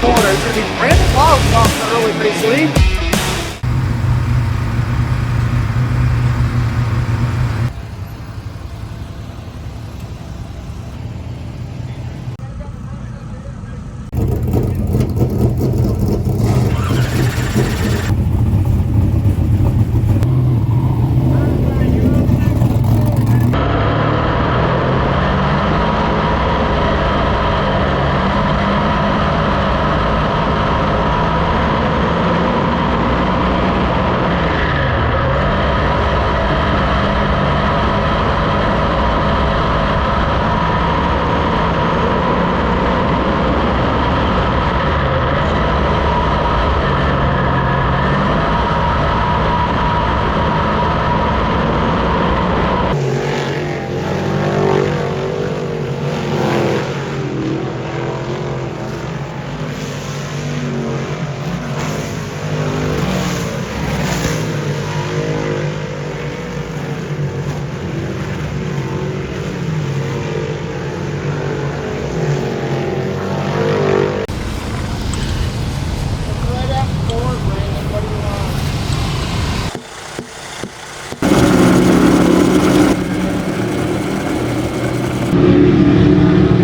corner. It's going to be Brandon Laux off the early race lead.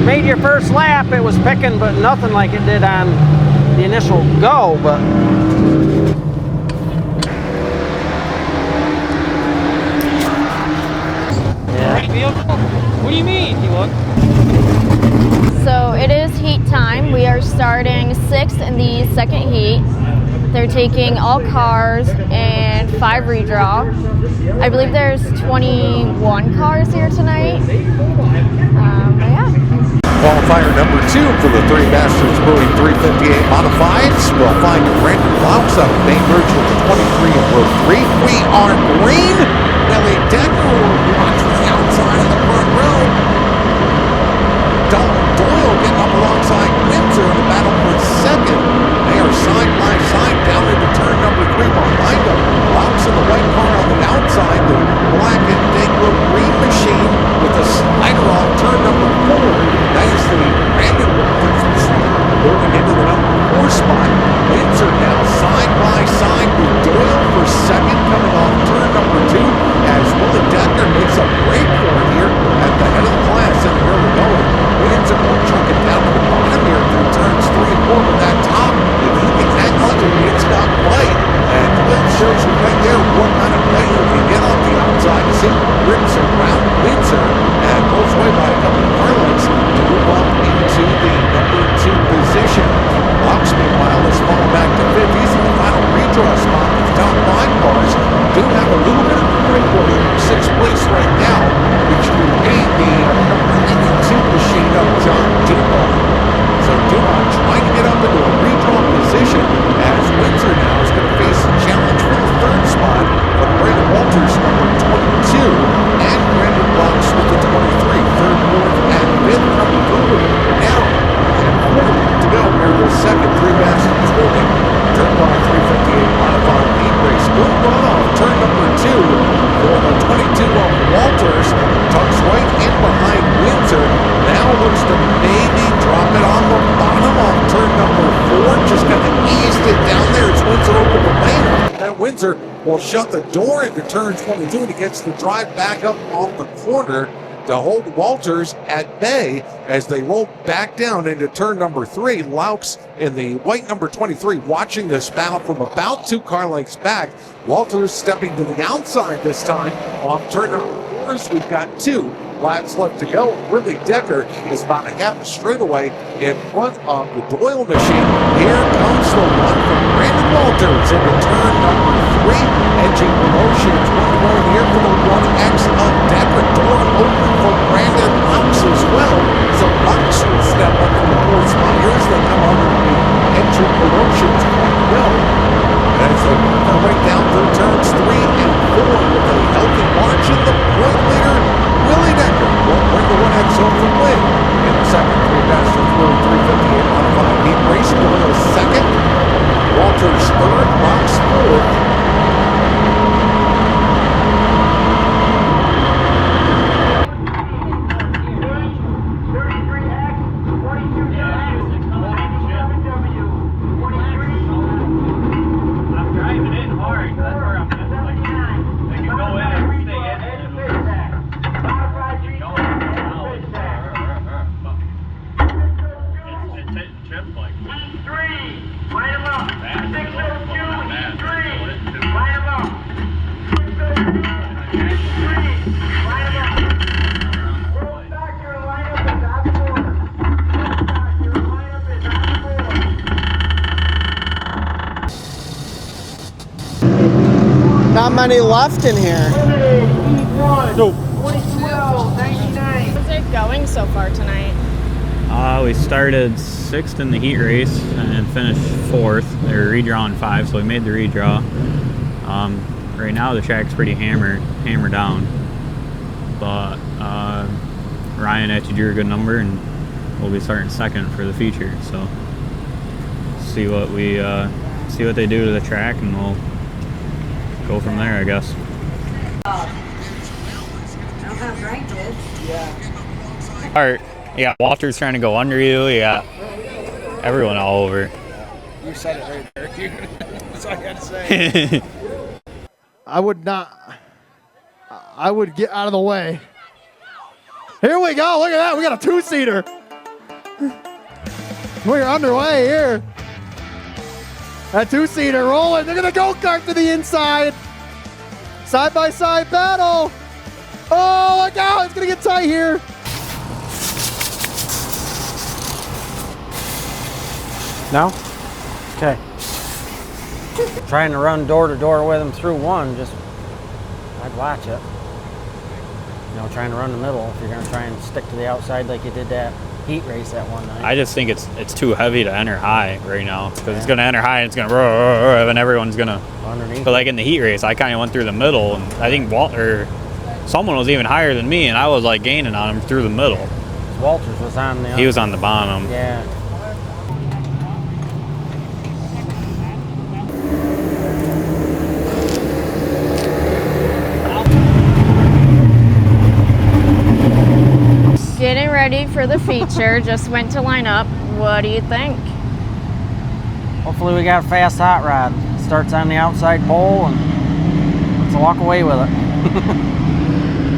Made your first lap, it was picking, but nothing like it did on the initial go. But what do you mean? So it is heat time. We are starting sixth in the second heat. They're taking all cars and 5 redraw. I believe there's 21 cars here tonight. But yeah. Qualifier number 2 for the 3 Masters Brewing 358 Modifieds. We'll find Brandon Laux out of Bainbridge with the 23 in row 3. We are green. Billy Decker watching the outside of the front row. Doyle getting up alongside Windsor in the battle for second. They are side by side down into turn number 3 behind them. Laux in the white car on the outside. The black and Degler green machine with a slider off turn number 4. That is the Brandon Walters machine moving into the number 4 spot. Windsor now side by side with Doyle for second, coming off turn number 2 as Willie Decker makes a break for it here at the head of the class in the early going. Windsor will chuck it down to the bottom here through turns 3 and 4 with that top. If he can hang on to it, it's not play. And Flynn shows you right there what kind of play you can get off the outside. See, rips around Windsor and goes away by a couple of car lengths to move up into the number 2 position. Laux, meanwhile, has fallen back to 5th. He's in the final redraw spot. The top 5 cars do have a little bit of a break for him in 6th place right now, which would be the number 82 machine of John Dumont. So Dumont trying to get up into a redraw position as Windsor now is going to face a challenge for the 3rd spot from Brandon Walters, number 22, and Brandon Laux with the 23, 3rd, 4th, and 5th coming through. Now, to go here, the second 3 Masters building. Turn by 358 modified heat race. Good run off turn number 2 for the 22 of Walters. Tucks right in behind Windsor. Now looks to maybe drop it on the bottom of turn number 4. Just kind of eased it down there as Windsor opened the lane. That Windsor will shut the door into turn 22 and he gets the drive back up off the corner to hold Walters at bay as they roll back down into turn number 3. Laux in the white number 23 watching this battle from about 2 car lengths back. Walters stepping to the outside this time off turn number 4. So we've got 2 laps left to go. Willie Decker is about a half a straightaway in front of the Doyle machine. Here comes the one from Brandon Walters into turn number 3. Edging promotions. One going here for the 1X of Decker. Door open for Brandon Laux as well. So Laux will step up from the 4th spot. Here's they come over to the engine promotions quite well. As they come right down through turns 3 and 4 with a healthy margin. The point leader, Willie Decker, will bring the 1X home for win in the second 3 Masters World 358 modified heat race. Doyle second, Walters 3rd, Laux 4th. E3, line them up. 602, E3, line them up. 602, E3, line them up. Roll back, your lineup is out the board. Roll back, your lineup is out the board. Not many left in here. Nope. 22.99. How's it going so far tonight? We started 6th in the heat race and finished 4th. They were redrawing 5, so we made the redraw. Right now the track's pretty hammered down, but Ryan actually drew a good number, and we'll be starting 2nd for the feature. So see what they do to the track, and we'll go from there, I guess. Alright, you got Walters trying to go under you, you got everyone all over. You said it right there. That's all I got to say. I would not. I would get out of the way. Here we go. Look at that. We got a 2-seater. We're underway here. That 2-seater rolling. They're going to go-kart to the inside. Side-by-side battle. Oh, look out. It's going to get tight here. No? Okay. Trying to run door to door with him through one, I'd watch it. You know, trying to run the middle if you're going to try and stick to the outside like you did that heat race that one night. I just think it's too heavy to enter high right now, because it's going to enter high and it's going to and everyone's going to underneath. But like in the heat race, I kind of went through the middle, and I think someone was even higher than me, and I was like gaining on him through the middle. Walters was on the He was on the bottom. Yeah. Getting ready for the feature. Just went to line up. What do you think? Hopefully we got a fast hot rod. Starts on the outside pole and let's walk away with it.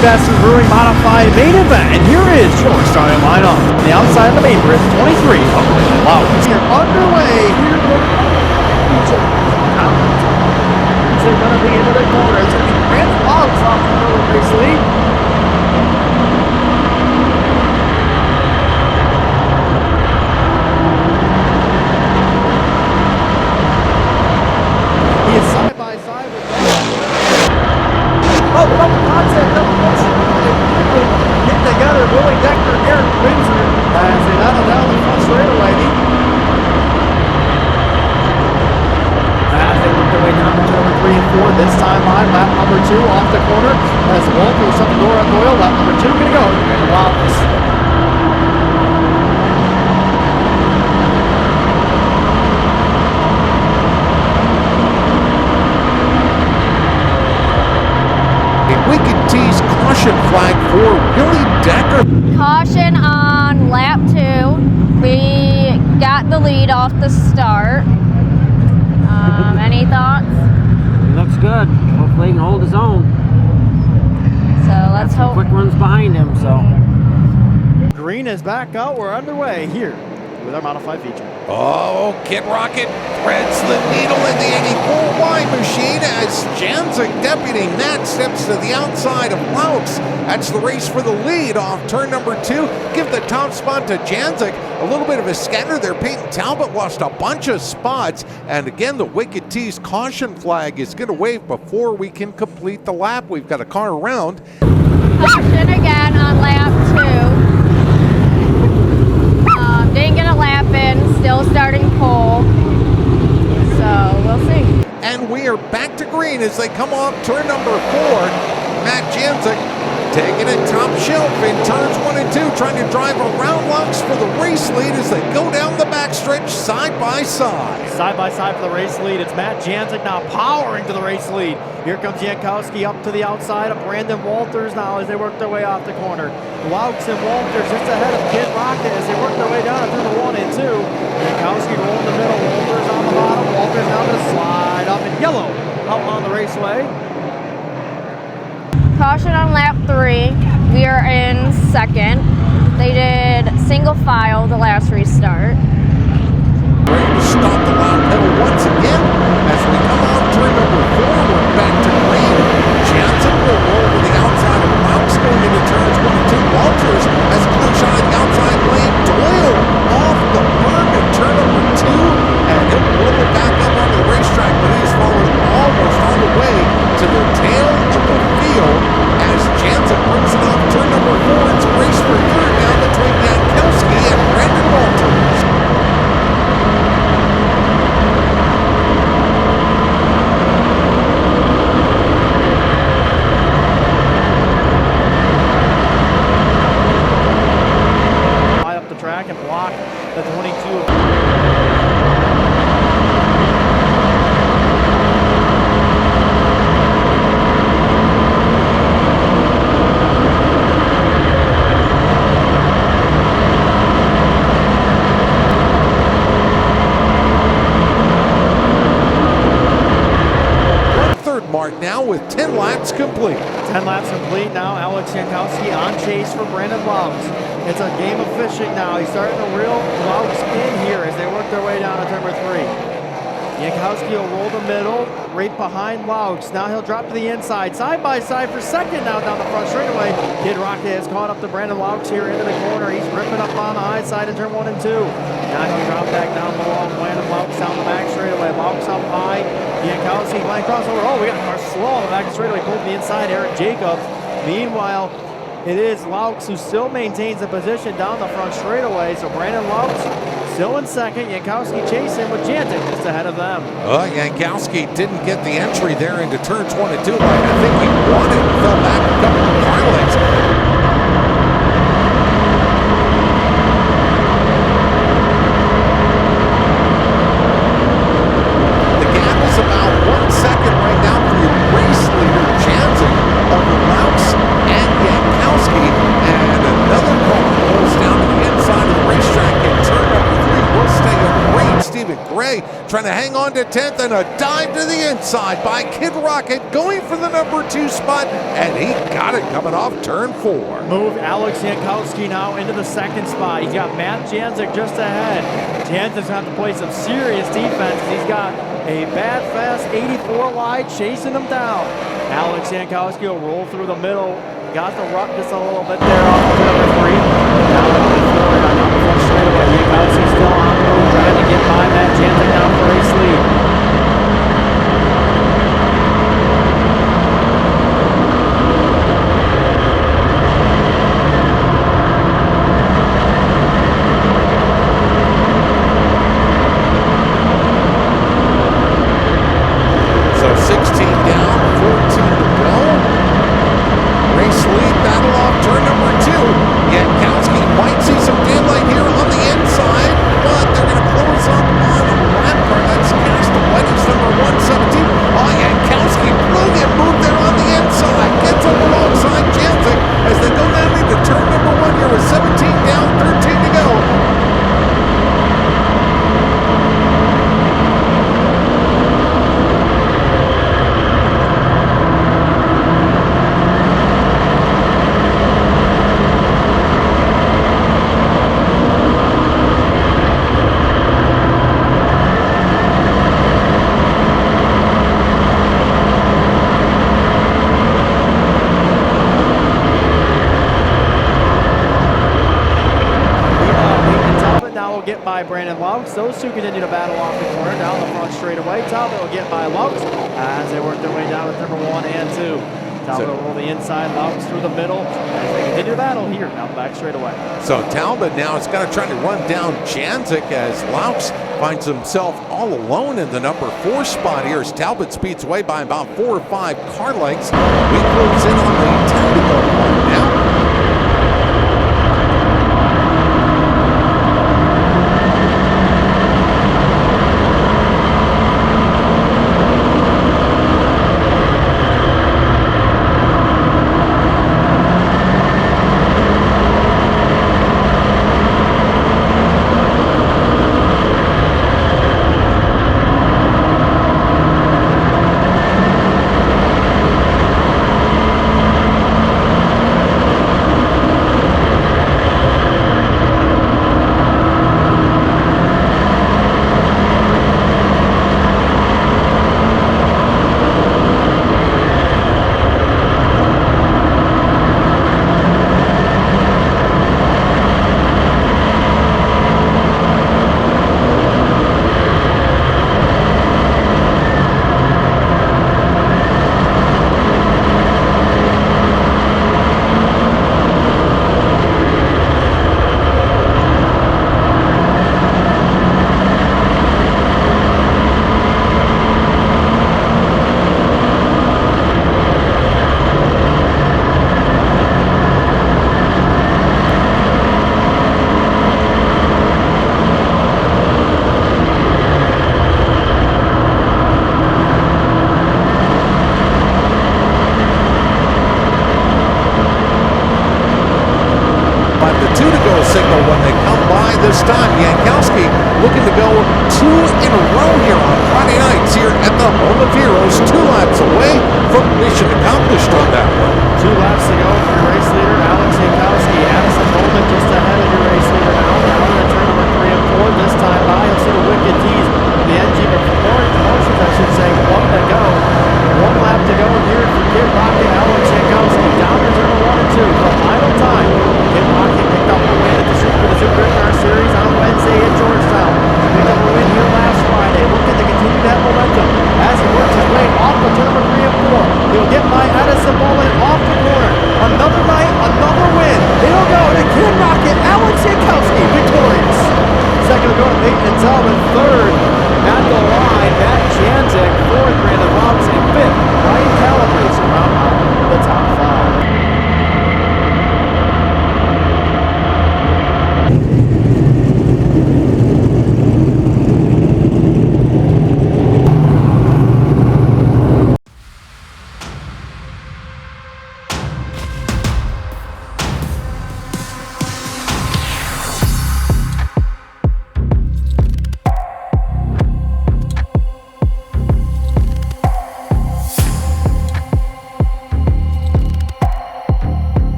Fastest Brewing Modified main event, and here is your starting lineup. On the outside of the main bridge, 23 of Mallory. We're underway here. They're going to be into the corner. It's going to be Grant Fox off the middle race lead. He is side by side with Get together, Willie Decker, Eric Windsor, as they battle down the front straightaway. As they work their way down to number 3 and 4, this time on lap number 2 off the corner. As Walter shut the door on Doyle, lap number 2 gonna go. Wow. Wicked T's caution flag for Willie Decker. Caution on lap 2. We got the lead off the start. Any thoughts? He looks good. Hopefully he can hold his own. So let's Got some hope. quick runs behind him, so. Green is back out. We're underway here with our modified feature. Oh, Kid Rocket threads the needle in the 84Y machine as Janzik Deputy Nat steps to the outside of Laux. That's the race for the lead off turn number 2. Give the top spot to Janzik. A little bit of a scatter there. Peyton Talbot lost a bunch of spots. And again, the Wicked T's caution flag is going to wave before we can complete the lap. We've got a car around. Caution again on lap 2. Didn't get a lap in, still starting pole. So we'll see. And we are back to green as they come off turn number 4. Matt Janzik taking it top shelf in turns 1 and 2, trying to drive around Lux for the race lead as they go down the backstretch side by side. Side by side for the race lead. It's Matt Janzik now powering to the race lead. Here comes Jankowski up to the outside of Brandon Walters now as they work their way off the corner. Laux and Walters just ahead of Kid Rocket as they work their way down through the 1 and 2. Jankowski rolling the middle, Walters on the bottom. Walters now going to slide up in yellow out on the raceway. Caution on lap 3. We are in 2nd. They did single file the last restart. block the 22. Mark now with 10 laps complete. 10 laps complete now. Alex Jankowski on chase for Brandon Louks. It's a game of fishing now. He's starting to reel Louks in here as they work their way down to turn number 3. Jankowski will roll the middle, right behind Louks. Now he'll drop to the inside, side by side for second now down the front straightaway. Kid Rocket has caught up to Brandon Louks here into the corner. He's ripping up on the high side in turn 1 and 2. Now he'll drop back down below. Brandon Louks down the back straightaway. Louks up high. Jankowski flying crossover. Oh, we got a car slow on the back straightaway. Pulled to the inside. Eric Jacobs. Meanwhile, it is Louks who still maintains the position down the front straightaway. So Brandon Louks still in second. Jankowski chasing with Jantic just ahead of them. Jankowski didn't get the entry there into turns 1 and 2. Like I think he wanted it. Fell back a couple of car lengths. The gap is about 1 second right now for the race leader, Jantic, over Louks and Jankowski. And another car rolls down to the inside of the racetrack in turn number 3. Will stay on green. Stephen Gray trying to hang on to 10th, and a dive to the inside by Kid Rocket going for the number 2 spot, and he got it coming off turn 4. Move Alex Jankowski now into the second spot. He's got Matt Janzik just ahead. Janzik's going to have to play some serious defense. He's got a bad fast 84 wide chasing him down. Alex Jankowski will roll through the middle. Got the rut just a little bit there off of number 3. Now number 4 on the front straightaway. Jankowski still on the move, trying to get by Matt Janzik down for race lead. So 16 down, 14 to go. Race lead battle off turn number 2. Jankowski might see some daylight here on the inside, but they're going to close up on a lap car. That's cast away. It's number 117. Jankowski brilliant move there on the inside. Gets up alongside Janzik as they go down into turn number 1 here with 17 down, 13 to go. Get by Brandon Louks. Those two continue to battle off the corner down the front straightaway. Talbot will get by Louks as they work their way down with number 1 and 2. Talbot will roll the inside, Louks through the middle as they continue to battle here down the back straightaway. So Talbot now is going to try to run down Janzik as Louks finds himself all alone in the number 4 spot here as Talbot speeds away by about 4 or 5 car lengths. We close in on the 10 to go mark now. looking to go 2 in a row here on Friday nights here at the Home of Heroes. 2 laps away from mission accomplished on that one. 2 laps to go for your race leader, Alex Jankowski. Addison Bowman just ahead of your race leader now. Down in turn number 3 and 4. This time by, you'll see the Wicked T's. The NG promotions, I should say, 1 to go. 1 lap to go here for Kid Rocket, Alex Jankowski. Down in turn 1 and 2 for the final time. Kid Rocket picked up a win at the Super Car Series on Wednesday at Georgetown. Picked up a win here last Friday. Looking to continue that momentum as he works his way off the turn number 3 and 4. He'll get by Addison Bowman off the corner. Another night, another win. It'll go to Kid Rocket, Alex Jankowski, victorious. Second will go to Peyton Talbot. Third at the line, Matt Janzik. Fourth, Brandon Robinson. Fifth, Ryan Calabrese round out the top 5.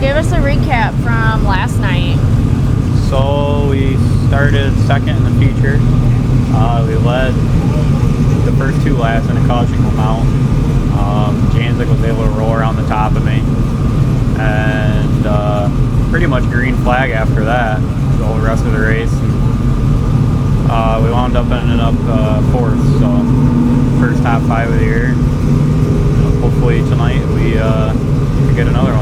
Give us a recap from last night. So we started second in the feature. We led the first 2 laps in a caution come out. Janzik was able to roll around the top of me, and pretty much green flag after that the whole rest of the race. And, we wound up ending up 4th, so first top 5 of the year. Hopefully tonight we can get another